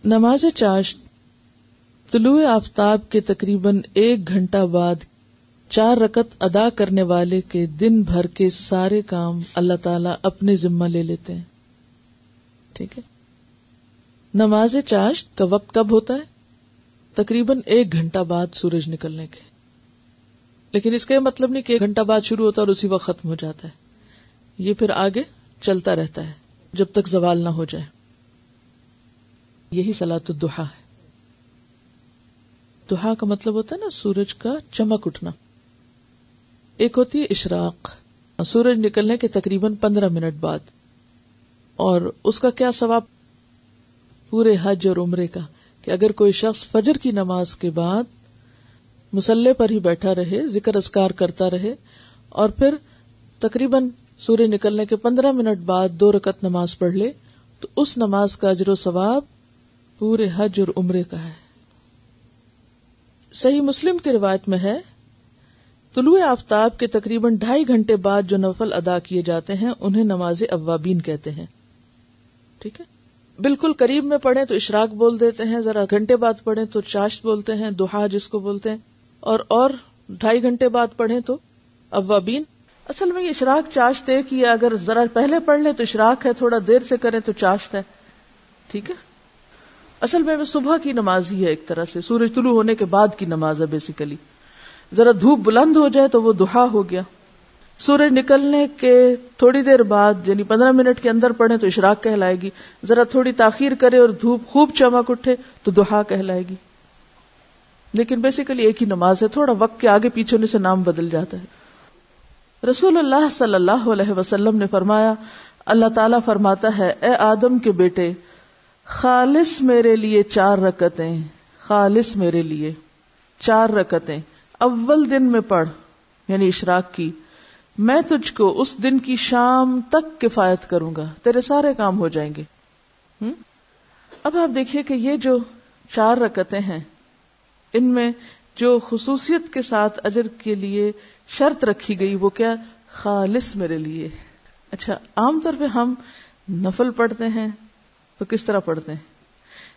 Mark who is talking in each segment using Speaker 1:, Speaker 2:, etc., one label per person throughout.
Speaker 1: نماز چاشت طلوع آفتاب کے تقریباً 1 گھنٹہ بعد 4 رکعت ادا کرنے والے کے دن بھر کے سارے کام اللہ تعالیٰ اپنے ذمہ لے لیتے ہیں. ٹھیک ہے. نماز چاشت کا وقت کب ہوتا ہے؟ تقریباً 1 گھنٹہ بعد سورج نکلنے کے. لیکن اس کا یہ مطلب نہیں کہ 1 گھنٹہ بعد شروع ہوتا ہے اور اسی وقت ختم ہو جاتا ہے. یہ پھر آگے چلتا رہتا ہے جب تک زوال نہ ہو جائے. یہی صلاۃ الضحیٰ ہے. ضحیٰ کا مطلب ہوتا ہے نا سورج کا چمک اٹھنا. ایک ہوتی ہے اشراق، سورج نکلنے کے تقریباً 15 منٹ بعد، اور اس کا کیا ثواب؟ پورے حج اور عمرے کا، کہ اگر کوئی شخص فجر کی نماز کے بعد مصلی پر ہی بیٹھا رہے، ذکر اذکار کرتا رہے، اور پھر تقریباً سورج نکلنے کے 15 منٹ بعد 2 رکعت نماز پڑھ لے، تو اس نماز کا اجر و ثواب پورے حج اور عمرے کا ہے. صحیح مسلم کی روایت میں ہے، طلوع آفتاب کے تقریباً 2.5 گھنٹے بعد جو نفل ادا کیے جاتے ہیں انہیں نماز اوابین کہتے ہیں. ٹھیک ہے. بالکل قریب میں پڑھیں تو اشراق بول دیتے ہیں، ذرا گھنٹے بعد پڑھیں تو چاشت بولتے ہیں، ضحیٰ جس کو بولتے ہیں، اور 2.5 گھنٹے بعد پڑھیں تو اوابین. اصل میں یہ اشراق چاشت ایک ہی ہے، اگر ذرا پہلے پڑھ لیں تو اشراق ہے، تھوڑا دیر سے کریں تو چاشت ہے. ٹھیک ہے. اصل میں صبح کی نماز ہی ہے، ایک طرح سے سورج طلوع ہونے کے بعد کی نماز ہے بیسیکلی. ذرا دھوپ بلند ہو جائے تو وہ ضحیٰ ہو گیا. سورج نکلنے کے تھوڑی دیر بعد یعنی 15 منٹ کے اندر پڑھیں تو اشراق کہلائے گی. ذرا تھوڑی تاخیر کرے اور دھوپ خوب چمک اٹھے تو ضحیٰ کہلائے گی. لیکن بیسیکلی ایک ہی نماز ہے، تھوڑا وقت کے آگے پیچھے ہونے سے نام بدل جاتا ہے. رسول اللہ صلی اللہ علیہ وسلم نے فرمایا، اللہ تعالیٰ فرماتا ہے، اے آدم کے بیٹے، خالص میرے لیے 4 رکعتیں، خالص میرے لیے 4 رکعتیں اول دن میں پڑھ، یعنی اشراق کی. میں تجھ کو اس دن کی شام تک کفایت کروں گا، تیرے سارے کام ہو جائیں گے. اب آپ دیکھیے کہ یہ جو 4 رکعتیں ہیں، ان میں جو خصوصیت کے ساتھ اجر کے لیے شرط رکھی گئی وہ کیا؟ خالص میرے لیے. اچھا، عام طور پہ ہم نفل پڑھتے ہیں تو کس طرح پڑھتے ہیں؟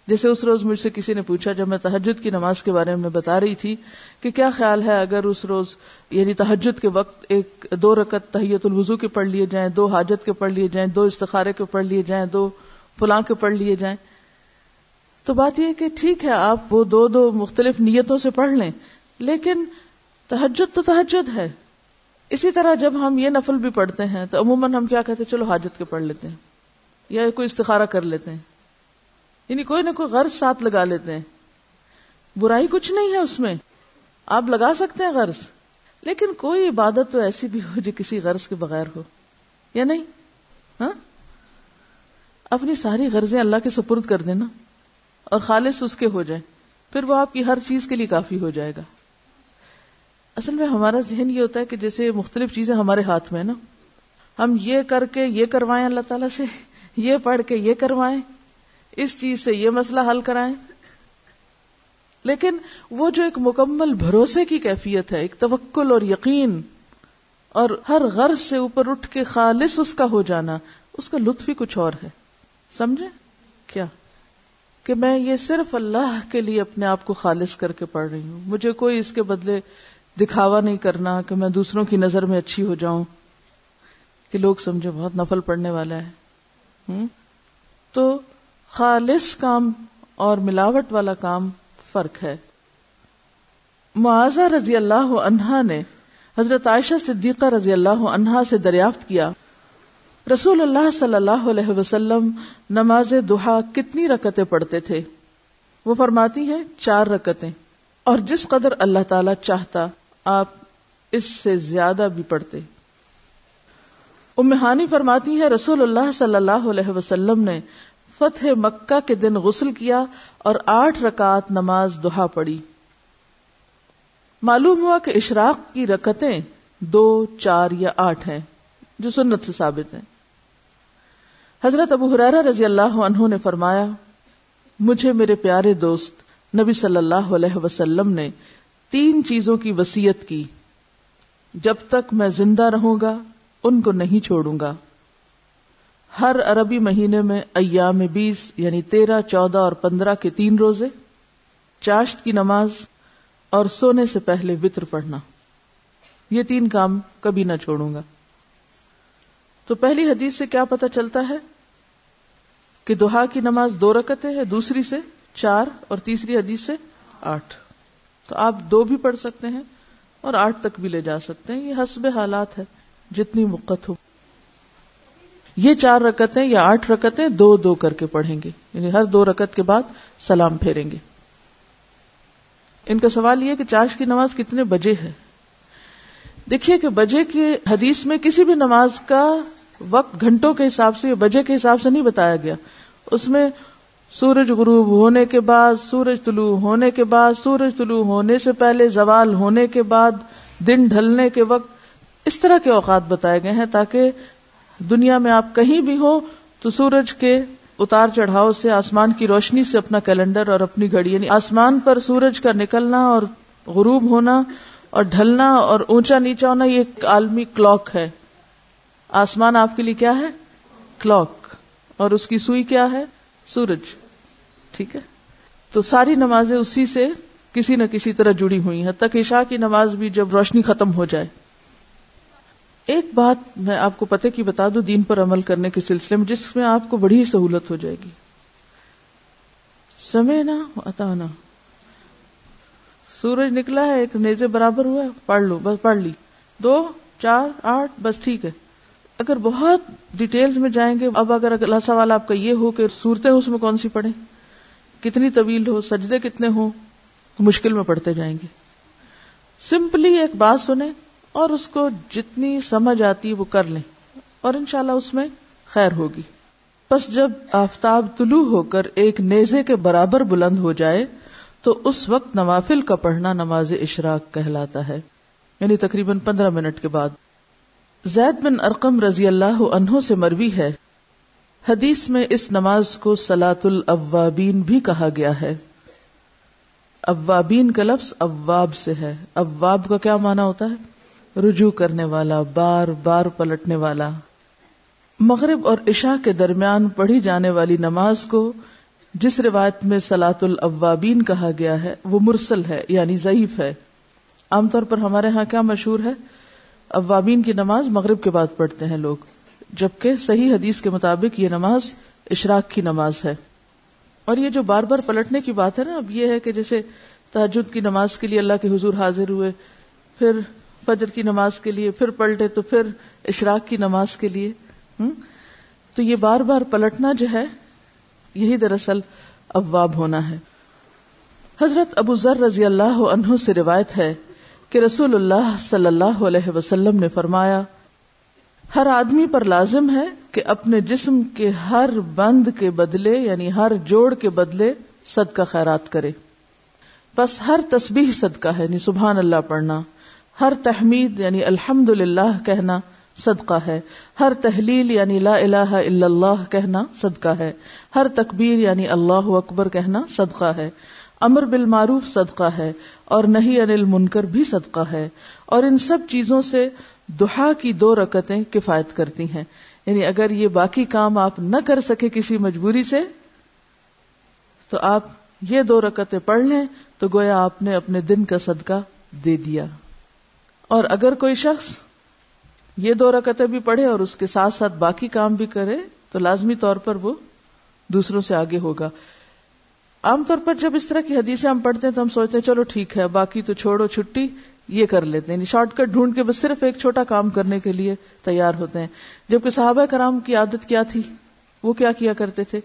Speaker 1: جیسے اس روز مجھ سے کسی نے پوچھا جب میں تہجد کی نماز کے بارے میں بتا رہی تھی کہ کیا خیال ہے اگر اس روز یعنی تہجد کے وقت 2 رکعت تحیۃ الوضو کے پڑھ لیے جائیں، 2 حاجت کے پڑھ لیے جائیں، 2 استخارے کے پڑھ لیے جائیں، 2 فلاں کے پڑھ لیے جائیں. تو بات یہ ہے کہ ٹھیک ہے آپ وہ 2 مختلف نیتوں سے پڑھ لیں، لیکن تہجد تو تہجد ہے. اسی طرح جب ہم یہ نفل بھی پڑھتے ہیں تو عموماً ہم کیا کہتے ہیں؟ چلو حاجت کے پڑھ لیتے ہیں یا کوئی استخارہ کر لیتے ہیں، یعنی کوئی نہ کوئی غرض ساتھ لگا لیتے ہیں. برائی کچھ نہیں ہے اس میں، آپ لگا سکتے ہیں غرض، لیکن کوئی عبادت تو ایسی بھی ہو جو کسی غرض کے بغیر ہو، یا نہیں؟ ہاں، اپنی ساری غرضیں اللہ کے سپرد کر دینا اور خالص اس کے ہو جائیں، پھر وہ آپ کی ہر چیز کے لیے کافی ہو جائے گا. اصل میں ہمارا ذہن یہ ہوتا ہے کہ جیسے مختلف چیزیں ہمارے ہاتھ میں نا، ہم یہ کر کے یہ کروائیں اللہ تعالیٰ سے، یہ پڑھ کے یہ کروائیں، اس چیز سے یہ مسئلہ حل کرائیں. لیکن وہ جو ایک مکمل بھروسے کی کیفیت ہے، ایک توکل اور یقین اور ہر غرض سے اوپر اٹھ کے خالص اس کا ہو جانا، اس کا لطف ہی کچھ اور ہے. سمجھے کیا؟ کہ میں یہ صرف اللہ کے لیے اپنے آپ کو خالص کر کے پڑھ رہی ہوں، مجھے کوئی اس کے بدلے دکھاوا نہیں کرنا کہ میں دوسروں کی نظر میں اچھی ہو جاؤں، کہ لوگ سمجھے بہت نفل پڑھنے والا ہے. تو خالص کام اور ملاوٹ والا کام فرق ہے. معاذہ رضی اللہ عنہا نے حضرت عائشہ صدیقہ رضی اللہ عنہا سے دریافت کیا، رسول اللہ صلی اللہ علیہ وسلم نماز ضحیٰ کتنی رکعتیں پڑھتے تھے؟ وہ فرماتی ہیں 4 رکعتیں، اور جس قدر اللہ تعالی چاہتا آپ اس سے زیادہ بھی پڑھتے. ام ہانی فرماتی ہے رسول اللہ صلی اللہ علیہ وسلم نے فتح مکہ کے دن غسل کیا اور 8 رکعات نماز ضحیٰ پڑھی. معلوم ہوا کہ اشراق کی رکعتیں 2، 4 یا 8 ہیں جو سنت سے ثابت ہیں. حضرت ابو ہریرہ رضی اللہ عنہ نے فرمایا، مجھے میرے پیارے دوست نبی صلی اللہ علیہ وسلم نے 3 چیزوں کی وصیت کی، جب تک میں زندہ رہوں گا ان کو نہیں چھوڑوں گا. ہر عربی مہینے میں ایام 20 یعنی 13, 14 اور 15 کے 3 روزے, چاشت کی نماز اور سونے سے پہلے وتر پڑھنا. یہ 3 کام کبھی نہ چھوڑوں گا. تو پہلی حدیث سے کیا پتہ چلتا ہے کہ ضحیٰ کی نماز 2 رکعتیں ہے, دوسری سے 4 اور تیسری حدیث سے 8. تو آپ 2 بھی پڑھ سکتے ہیں اور 8 تک بھی لے جا سکتے ہیں, یہ حسب حالات ہے, جتنی وقت ہو. یہ 4 رکعتیں یا 8 رکعتیں 2 کر کے پڑھیں گے, یعنی ہر 2 رکعت کے بعد سلام پھیریں گے. ان کا سوال یہ کہ چاشت کی نماز کتنے بجے ہے. دیکھیے کہ بجے کی حدیث میں کسی بھی نماز کا وقت گھنٹوں کے حساب سے یا بجے کے حساب سے نہیں بتایا گیا. اس میں سورج غروب ہونے کے بعد, سورج طلوع ہونے کے بعد, سورج طلوع ہونے سے پہلے, زوال ہونے کے بعد, دن ڈھلنے کے وقت, اس طرح کے اوقات بتائے گئے ہیں تاکہ دنیا میں آپ کہیں بھی ہو تو سورج کے اتار چڑھاؤ سے, آسمان کی روشنی سے اپنا کیلنڈر اور اپنی گھڑی, یعنی آسمان پر سورج کا نکلنا اور غروب ہونا اور ڈھلنا اور اونچا نیچا ہونا, یہ ایک عالمی کلاک ہے. آسمان آپ کے لیے کیا ہے؟ کلاک, اور اس کی سوئی کیا ہے؟ سورج. ٹھیک ہے, تو ساری نمازیں اسی سے کسی نہ کسی طرح جڑی ہوئی ہیں, حتیٰ کہ عشاء کی نماز بھی جب روشنی ختم ہو جائے. ایک بات میں آپ کو پتہ کی بتا دوں دین پر عمل کرنے کے سلسلے میں, جس میں آپ کو بڑی سہولت ہو جائے گی. سمعنا واتعنا, سورج نکلا ہے, ایک نیزے برابر ہوا ہے, پڑھ لو, بس پڑھ لی, 2, 4, 8, بس ٹھیک ہے. اگر بہت ڈیٹیلز میں جائیں گے, اب اگر اگلا سوال آپ کا یہ ہو کہ صورتیں اس میں کون سی پڑھیں, کتنی طویل ہو, سجدے کتنے ہوں, تو مشکل میں پڑھتے جائیں گے. سمپلی ایک بات سنیں اور اس کو جتنی سمجھ آتی وہ کر لیں, اور انشاءاللہ اس میں خیر ہوگی. پس جب آفتاب طلوع ہو کر ایک نیزے کے برابر بلند ہو جائے تو اس وقت نوافل کا پڑھنا نماز اشراق کہلاتا ہے, یعنی تقریباً 15 منٹ کے بعد. زید بن ارقم رضی اللہ عنہ سے مروی ہے, حدیث میں اس نماز کو صلاۃ الاوابین بھی کہا گیا ہے. اوابین کا لفظ اواب سے ہے. اواب کا کیا معنی ہوتا ہے؟ رجوع کرنے والا, بار بار پلٹنے والا. مغرب اور عشاء کے درمیان پڑھی جانے والی نماز کو جس روایت میں صلاۃ الاوابین کہا گیا ہے وہ مرسل ہے, یعنی ضعیف ہے. عام طور پر ہمارے ہاں کیا مشہور ہے, اوابین کی نماز مغرب کے بعد پڑھتے ہیں لوگ, جبکہ صحیح حدیث کے مطابق یہ نماز اشراق کی نماز ہے. اور یہ جو بار بار پلٹنے کی بات ہے نا, اب یہ ہے کہ جیسے تہجد کی نماز کے لیے اللہ کے حضور حاضر ہوئے, پھر فجر کی نماز کے لیے پھر پلٹے, تو پھر اشراق کی نماز کے لیے, تو یہ بار بار پلٹنا جو ہے یہی دراصل اواب ہونا ہے. حضرت ابو ذر رضی اللہ عنہ سے روایت ہے کہ رسول اللہ صلی اللہ علیہ وسلم نے فرمایا, ہر آدمی پر لازم ہے کہ اپنے جسم کے ہر بند کے بدلے, یعنی ہر جوڑ کے بدلے صدقہ خیرات کرے. بس ہر تسبیح صدقہ ہے, یعنی سبحان اللہ پڑھنا, ہر تحمید یعنی الحمدللہ کہنا صدقہ ہے, ہر تحلیل یعنی لا الہ الا اللہ کہنا صدقہ ہے, ہر تکبیر یعنی اللہ اکبر کہنا صدقہ ہے, امر بالمعروف صدقہ ہے, اور نہی عن المنکر بھی صدقہ ہے. اور ان سب چیزوں سے ضحیٰ کی 2 رکعتیں کفایت کرتی ہیں. یعنی اگر یہ باقی کام آپ نہ کر سکے کسی مجبوری سے, تو آپ یہ 2 رکعتیں پڑھ لیں تو گویا آپ نے اپنے دن کا صدقہ دے دیا. اور اگر کوئی شخص یہ 2 رکعتیں بھی پڑھے اور اس کے ساتھ ساتھ باقی کام بھی کرے تو لازمی طور پر وہ دوسروں سے آگے ہوگا. عام طور پر جب اس طرح کی حدیثیں ہم پڑھتے ہیں تو ہم سوچتے ہیں چلو ٹھیک ہے, باقی تو چھوڑو, چھٹی, یہ کر لیتے ہیں, یعنی شارٹ کٹ ڈھونڈ کے بس صرف ایک چھوٹا کام کرنے کے لیے تیار ہوتے ہیں. جبکہ صحابہ کرام کی عادت کیا تھی, وہ کیا کیا کرتے تھے؟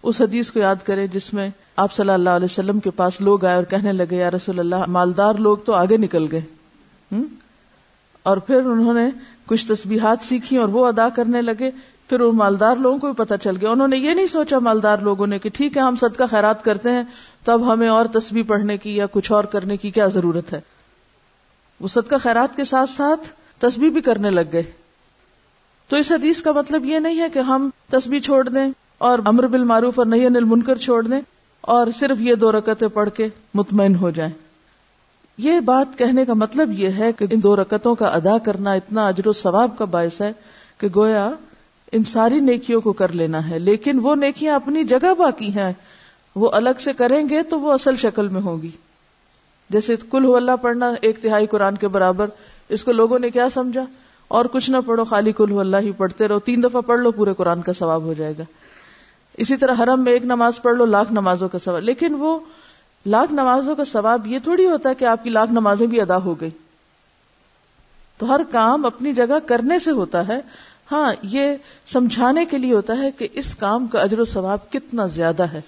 Speaker 1: اس حدیث کو یاد کریں جس میں آپ صلی اللہ علیہ وسلم کے پاس لوگ آئے اور کہنے لگے, یا رسول اللہ, مالدار لوگ تو آگے نکل گئے. اور پھر انہوں نے کچھ تسبیحات سیکھی اور وہ ادا کرنے لگے. پھر ان مالدار لوگوں کو بھی پتہ چل گیا, انہوں نے یہ نہیں سوچا مالدار لوگوں نے کہ ٹھیک ہے ہم صدقہ خیرات کرتے ہیں تو اب ہمیں اور تسبیح پڑھنے کی یا کچھ اور کرنے کی کیا ضرورت ہے. وہ صدقہ خیرات کے ساتھ ساتھ تسبیح بھی کرنے لگ گئے. تو اس حدیث کا مطلب یہ نہیں ہے کہ ہم تسبیح چھوڑ دیں اور امر بالمعروف اور نہی عن المنکر چھوڑ دیں اور صرف یہ 2 رکعتیں پڑھ کے مطمئن ہو جائیں. یہ بات کہنے کا مطلب یہ ہے کہ ان 2 رکعتوں کا ادا کرنا اتنا اجر و ثواب کا باعث ہے کہ گویا ان ساری نیکیوں کو کر لینا ہے، لیکن وہ نیکیاں اپنی جگہ باقی ہیں، وہ الگ سے کریں گے تو وہ اصل شکل میں ہوگی. جیسے قل هو اللہ پڑھنا 1/3 قرآن کے برابر، اس کو لوگوں نے کیا سمجھا، اور کچھ نہ پڑھو، خالی قل هو اللہ ہی پڑھتے رہو، 3 دفعہ پڑھ لو پورے قرآن کا ثواب ہو جائے گا. اسی طرح حرم میں 1 نماز پڑھ لو، 1,00,000 نمازوں کا ثواب. لیکن وہ 1,00,000 نمازوں کا ثواب یہ تھوڑی ہوتا ہے کہ آپ کی 1,00,000 نمازیں بھی ادا ہو گئی. تو ہر کام اپنی جگہ کرنے سے ہوتا ہے. ہاں، یہ سمجھانے کے لیے ہوتا ہے کہ اس کام کا اجر و ثواب کتنا زیادہ ہے.